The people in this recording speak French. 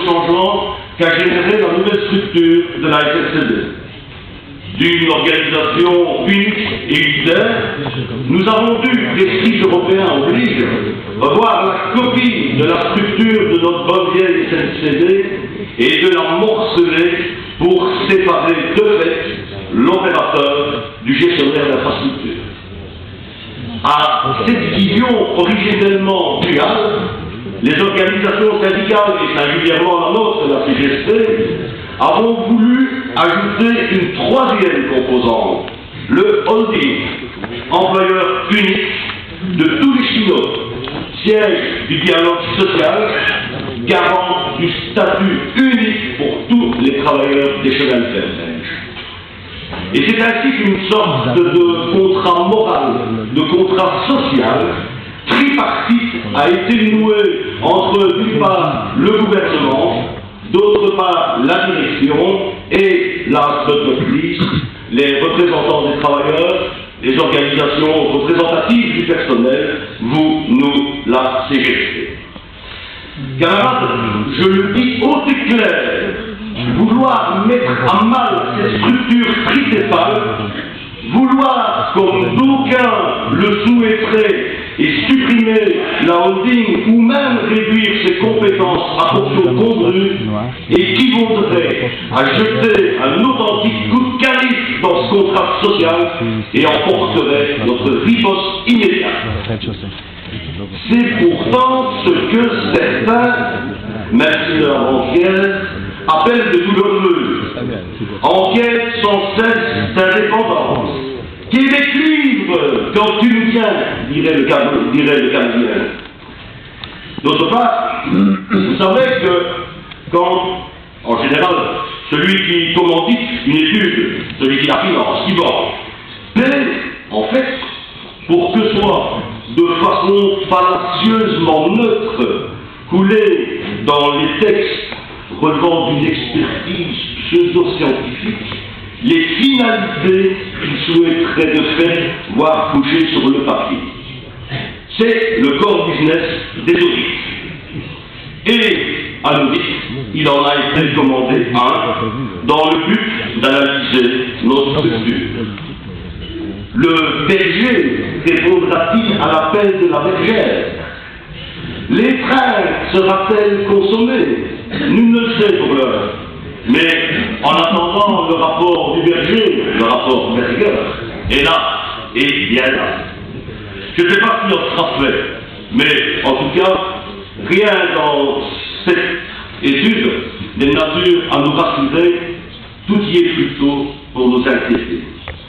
changement qu'a généré la nouvelle structure de la SFCD. D'une organisation unique et unitaire, nous avons dû, prestige européen oblige, revoir la copie de la structure de notre bonne vieille SNCD et de la morceler pour séparer de fait l'opérateur du gestionnaire d'infrastructure. À cette division originellement duale, les organisations syndicales, et singulièrement la nôtre, la CGST, avons voulu ajouter une troisième composante, le holding, employeur unique de tous les chinois, siège du dialogue social, garant du statut unique pour tous les travailleurs des chemins de fer belges. Et c'est ainsi qu'une sorte de contrat moral, de contrat social, tripartite a été noué entre, d'une part, le gouvernement, d'autre part, la direction et la police, les représentants des travailleurs, les organisations représentatives du personnel, vous, nous, la CGT. Camarades, je le dis haut et clair, vouloir mettre à mal ces structures tricéphales, vouloir, comme d'aucuns le souhaiteraient, et supprimer la holding ou même réduire ses compétences à portion congrue équivaudrait à jeter un authentique coup de calife dans ce contrat social et emporterait notre riposte immédiate. C'est pourtant ce que certains, même si leur enquête, appellent de douloureuse. Enquête sans cesse d'indépendance. Québec libre quand tu nous tiens, dirait le Canadien. D'autre part, vous savez que quand, en général, celui qui commandite une étude, celui qui la finance, qui vend, paie, en fait, pour que soit de façon fallacieusement neutre, coulée dans les textes relevant d'une expertise pseudo-scientifique, les finalités qu'il souhaiterait de faire voir coucher sur le papier. C'est le core business des audits. Et, à l'audit, il en a été commandé un dans le but d'analyser notre structure. Le berger répondra-t-il à l'appel de la bergère? Les trains sera-t-elle consommée? Nul ne le sait pour l'heure. Mais en attendant le rapport du berger, le rapport Berger, est là, et bien là. Je ne sais pas ce qui en sera fait, mais en tout cas, rien dans cette étude n'est de nature à nous rassurer, tout y est plutôt pour nous inquiéter.